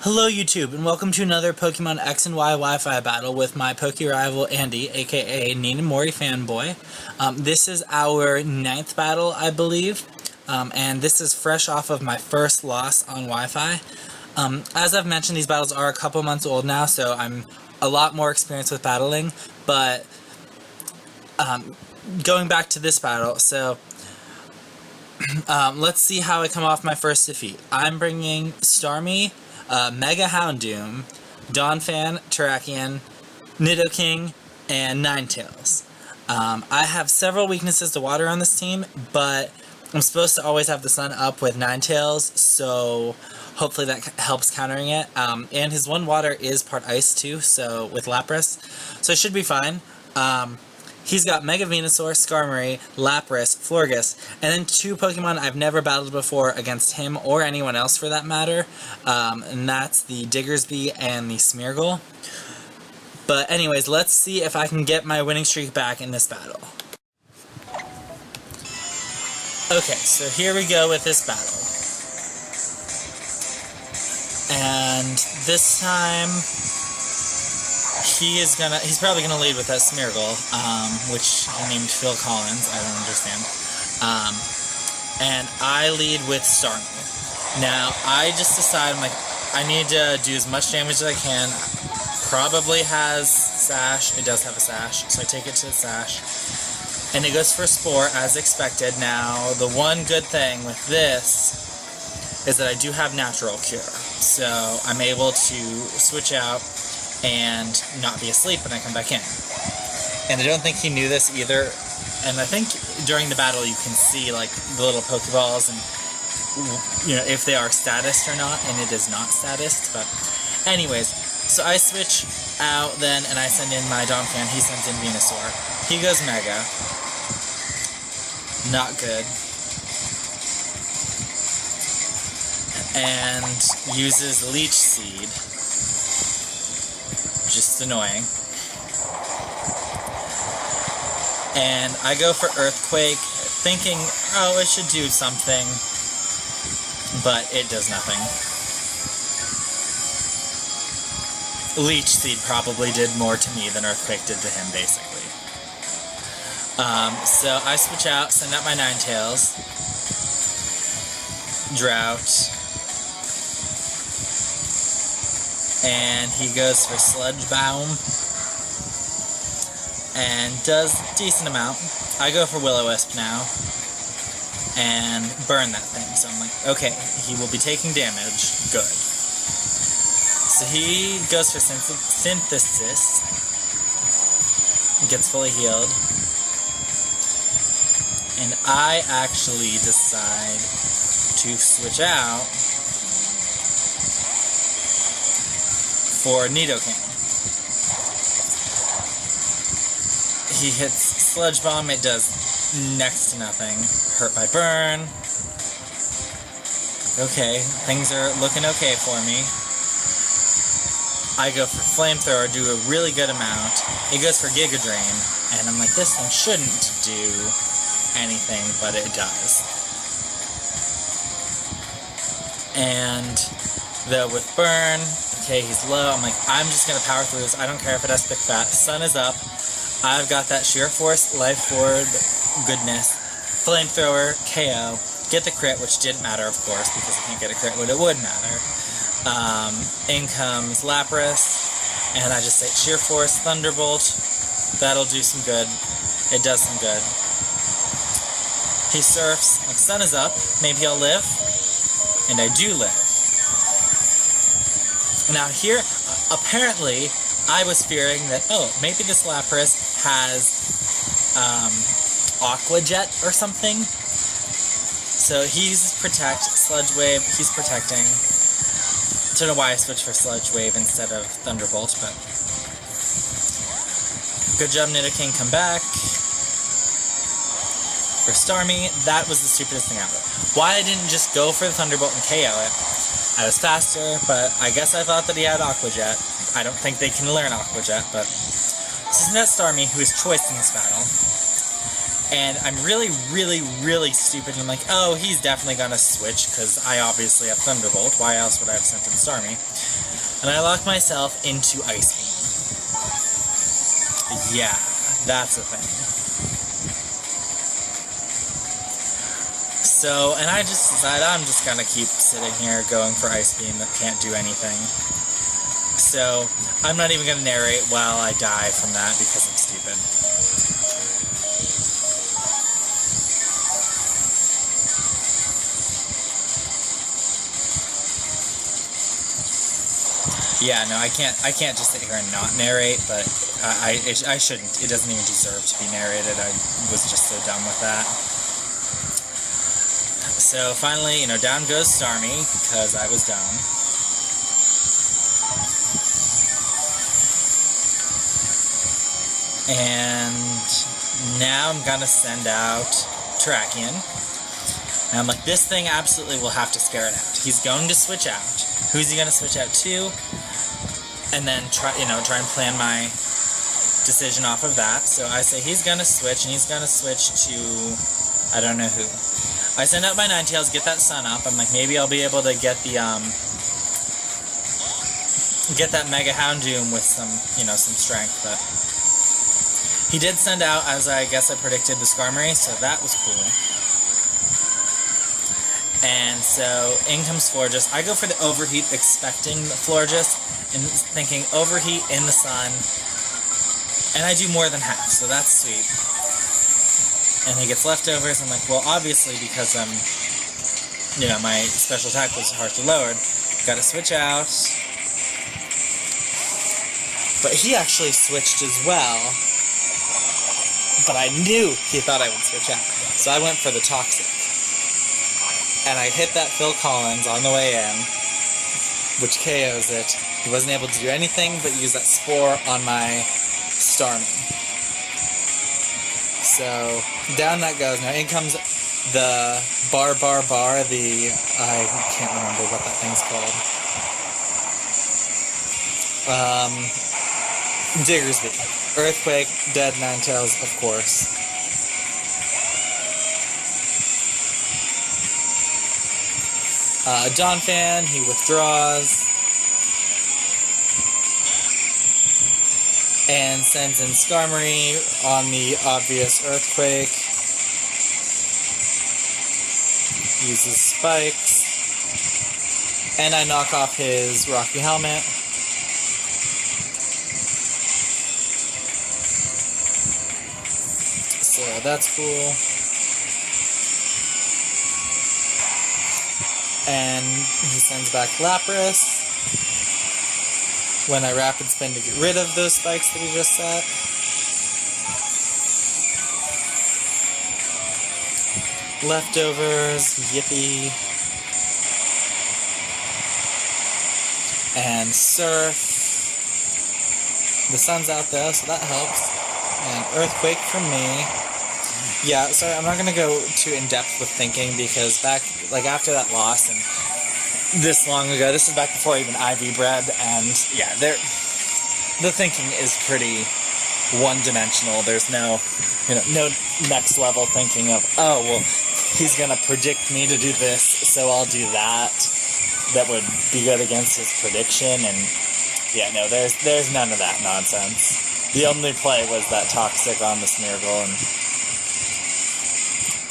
Hello YouTube, and welcome to another Pokemon X and Y Wi-Fi battle with my PokeRival Andy, aka Ninamorifanboi. This is our 9th battle, I believe, and this is fresh off of my first loss on Wi-Fi. As I've mentioned, these battles are a couple months old now, so I'm a lot more experienced with battling, but going back to this battle, so let's see how I come off my first defeat. I'm bringing Starmie, Mega Houndoom, Donphan, Terrakion, Nidoking, and Ninetales. I have several weaknesses to water on this team, but I'm supposed to always have the sun up with Ninetales, so hopefully that helps countering it. And his one water is part ice too, so with Lapras, so it should be fine. He's got Mega Venusaur, Skarmory, Lapras, Florges, and then 2 Pokemon I've never battled before against him or anyone else for that matter, and that's the Diggersby and the Smeargle. But anyways, let's see if I can get my winning streak back in this battle. Okay, so here we go with this battle. And this time he's probably gonna lead with that Smeargle, which he named Phil Collins. I don't understand. And I lead with Starmie. Now I just decided, I need to do as much damage as I can. Probably has Sash. It does have a Sash, so I take it to the Sash, and it goes for Spore as expected. Now the one good thing with this is that I do have Natural Cure, so I'm able to switch out and not be asleep when I come back in. And I don't think he knew this either, and I think during the battle you can see like the little Pokeballs and, you know, if they are statused or not, and it is not statused. But anyways, so I switch out then and I send in my Donphan, he sends in Venusaur. He goes Mega. Not good. And uses Leech Seed. Just annoying. And I go for Earthquake, thinking, oh, it should do something, but it does nothing. Leech Seed probably did more to me than Earthquake did to him, basically. So I switch out, send out my Ninetales, Drought, and he goes for Sludge Bomb, and does a decent amount. I go for Will-O-Wisp now, and burn that thing, so I'm like, okay, he will be taking damage, good. So he goes for Synthesis, gets fully healed, and I actually decide to switch out for Nidoking. He hits Sludge Bomb, it does next to nothing. Hurt by burn. Okay, things are looking okay for me. I go for Flamethrower, do a really good amount. It goes for Giga Drain, and I'm like, this thing shouldn't do anything, but it does. And though with burn, okay, he's low, I'm like, I'm just gonna power through this. I don't care if it has Thick Fat. Sun is up. I've got that Sheer Force, Life Forward goodness. Flamethrower, KO. Get the crit, which didn't matter, of course, because I can't get a crit, but it would matter. In comes Lapras, and I just say Sheer Force, Thunderbolt. That'll do some good. It does some good. He surfs, like, sun is up. Maybe I'll live. And I do live. Now here, apparently, I was fearing that, oh, maybe this Lapras has Aqua Jet or something. So he's Protect, Sludge Wave, he's protecting. I don't know why I switched for Sludge Wave instead of Thunderbolt, but good job, Nidoking, come back. For Starmie, that was the stupidest thing ever. Why I didn't just go for the Thunderbolt and KO it. I was faster, but I guess I thought that he had Aqua Jet. I don't think they can learn Aqua Jet, but this is not Starmie, who is choice in this battle. And I'm really, really, really stupid, and I'm like, oh, he's definitely gonna switch, because I obviously have Thunderbolt. Why else would I have sent in Starmie? And I lock myself into Ice Beam. Yeah, that's a thing. So, and I just decided I'm just gonna keep sitting here going for Ice Beam that can't do anything. So, I'm not even gonna narrate while I die from that because I'm stupid. Yeah, no, I can't just sit here and not narrate, but I shouldn't. It doesn't even deserve to be narrated. I was just so done with that. So finally, you know, down goes Starmie, because I was dumb. And now I'm gonna send out Terrakion. And I'm like, this thing absolutely will have to scare it out. He's going to switch out. Who's he gonna switch out to? And then try and plan my decision off of that. So I say he's gonna switch, and he's gonna switch to I don't know who. I send out my Ninetales, get that sun up. I'm like, maybe I'll be able to get the get that Mega Houndoom with some strength, but he did send out, as I guess I predicted, the Skarmory, so that was cool. And so in comes Florges. I go for the Overheat, expecting the Florges, and thinking Overheat in the sun, and I do more than half, so that's sweet. And he gets leftovers. I'm like, well, obviously, because my special attack was harshly lowered, gotta switch out. But he actually switched as well. But I knew he thought I would switch out, so I went for the Toxic. And I hit that Phil Collins on the way in, which KOs it. He wasn't able to do anything but use that Spore on my Starmie. So, down that goes. Now in comes the bar, I can't remember what that thing's called. Diggersby. Earthquake, dead Ninetales, of course. Donphan, he withdraws. And sends in Skarmory on the obvious Earthquake. Uses Spikes. And I knock off his Rocky Helmet. So that's cool. And he sends back Lapras. When I Rapid Spin to get rid of those spikes that he just set. Leftovers, yippee. And Surf. The sun's out though, so that helps. And Earthquake from me. Yeah, sorry, I'm not going to go too in-depth with thinking, because after that loss, and this long ago, this is back before even IV bred, and yeah, the thinking is pretty one-dimensional. There's no next level thinking of, oh, well, he's going to predict me to do this, so I'll do that. That would be good against his prediction, and yeah, no, there's none of that nonsense. The only play was that Toxic on the Smeargle, and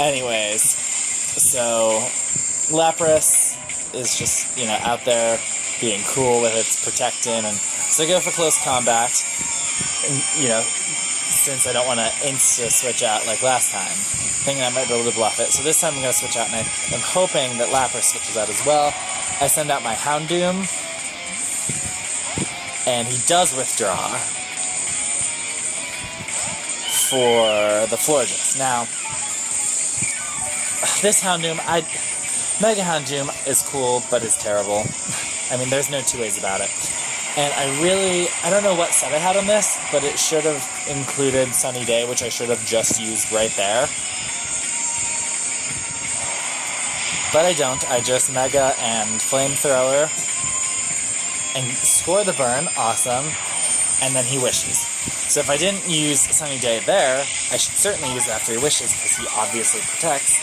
anyways, so Lapras is just, out there being cool with its Protectin, and so I go for close combat, and, since I don't want to insta-switch out like last time, thinking I might be able to bluff it. So this time I'm going to switch out, and I'm hoping that Lapras switches out as well. I send out my Houndoom, and he does withdraw for the Florges. Now, this Houndoom, Mega Houndoom is cool, but is terrible. I mean, there's no two ways about it. And I don't know what set I had on this, but it should have included Sunny Day, which I should have just used right there. But I don't. I just Mega and Flamethrower and score the burn. Awesome. and then he wishes. So if I didn't use Sunny Day there, I should certainly use it after he wishes, because he obviously protects,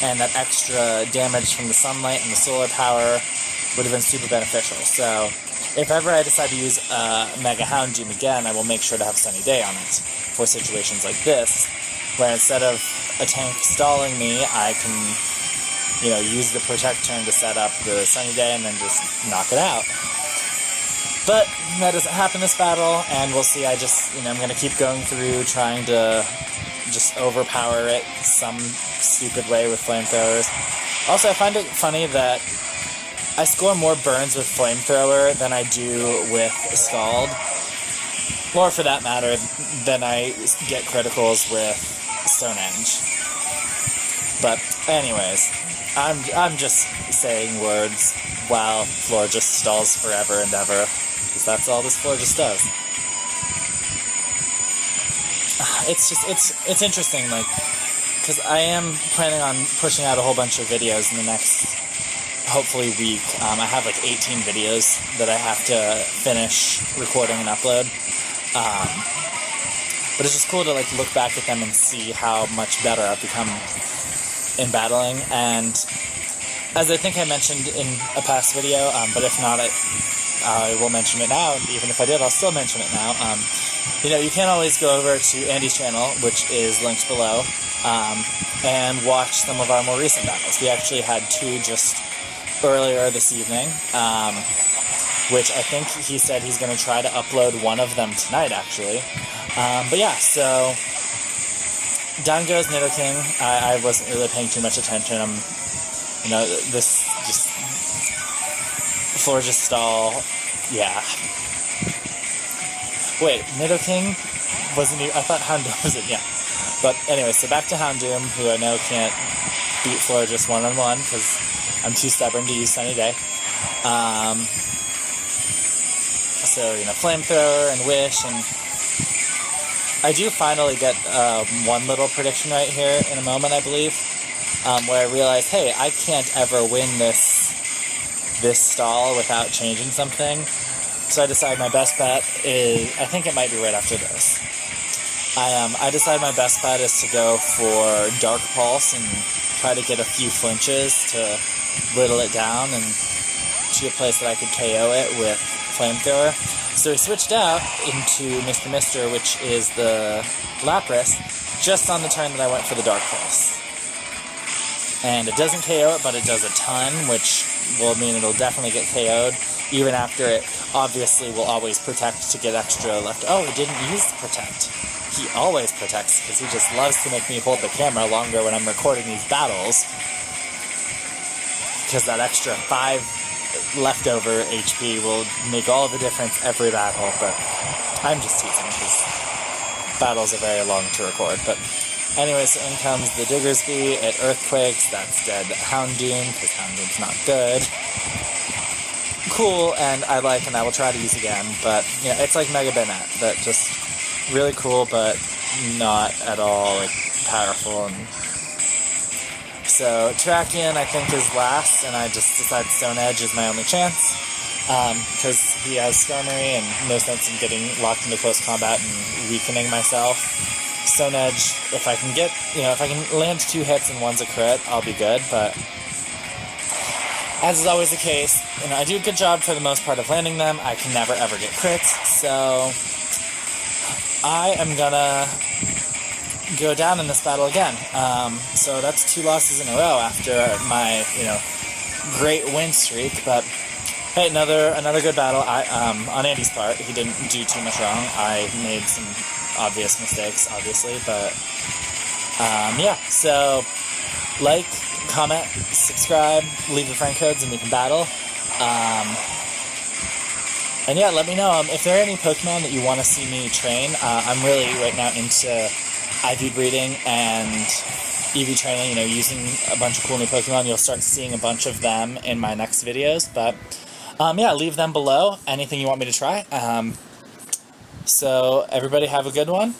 and that extra damage from the sunlight and the solar power would have been super beneficial. So if ever I decide to use Mega Houndoom again, I will make sure to have Sunny Day on it for situations like this, where instead of a tank stalling me, I can, you know, use the Protect turn to set up the Sunny Day and then just knock it out. But that doesn't happen this battle, and we'll see. I'm going to keep going through trying to just overpower it some stupid way with flamethrowers. Also, I find it funny that I score more burns with flamethrower than I do with Scald, or for that matter, than I get criticals with Stonehenge. But anyways, I'm just saying words while Floor just stalls forever and ever, because that's all this Floor just does. It's interesting, like, because I am planning on pushing out a whole bunch of videos in the next, hopefully, week. I have like 18 videos that I have to finish recording and upload. But it's just cool to like look back at them and see how much better I've become in battling. And as I think I mentioned in a past video, but if not, I will mention it now. And even if I did, I'll still mention it now. You know, you can always go over to Andy's channel, which is linked below, and watch some of our more recent battles. We actually had 2 just earlier this evening, which I think he said he's going to try to upload one of them tonight, actually. But yeah, so down goes Nidoking. I wasn't really paying too much attention. You know, this just Floor just stall. Yeah. Wait, Nidoking wasn't even, I thought Houndoom was in, yeah. But anyway, so back to Houndoom, who I know can't beat Floor just one-on-one, because I'm too stubborn to use Sunny Day. So, you know, Flamethrower and Wish, and I do finally get one little prediction right here in a moment, I believe, where I realize, hey, I can't ever win this stall without changing something. So I decide my best bet is, I think it might be right after this. I decide my best bet is to go for Dark Pulse and try to get a few flinches to whittle it down and to a place that I could KO it with Flamethrower. So we switched out into Mr. Mister, which is the Lapras, just on the turn that I went for the Dark Pulse. And it doesn't KO it, but it does a ton, which will mean it'll definitely get KO'd, even after it obviously will always protect to get extra left. Oh, it didn't use Protect. He always protects, because he just loves to make me hold the camera longer when I'm recording these battles, because that extra 5 leftover HP will make all the difference every battle. But I'm just teasing, because battles are very long to record. But anyways, so in comes the Diggersby, it Earthquakes, that's dead Houndoom, because Houndoom's not good. Cool, and I like, and I will try to use again, but yeah, it's like Mega Bayonet, that just really cool, but not at all like powerful. And so Terrakion, I think, is last, and I just decided Stone Edge is my only chance, because he has Skarmory, and no sense in getting locked into close combat and weakening myself. Stone Edge, if I can get, you know, if I can land 2 hits and one's a crit, I'll be good, but as is always the case, you know, I do a good job for the most part of landing them. I can never ever get crits, so I am gonna go down in this battle again. So that's 2 losses in a row after my, you know, great win streak. But hey, another good battle. On Andy's part, he didn't do too much wrong. I made some obvious mistakes, obviously, but yeah. So like, comment, subscribe, leave your friend codes, and we can battle. And yeah, let me know if there are any Pokemon that you want to see me train. I'm really right now into IV breeding and EV training, you know, using a bunch of cool new Pokemon. You'll start seeing a bunch of them in my next videos, but yeah, leave them below, anything you want me to try. So everybody have a good one.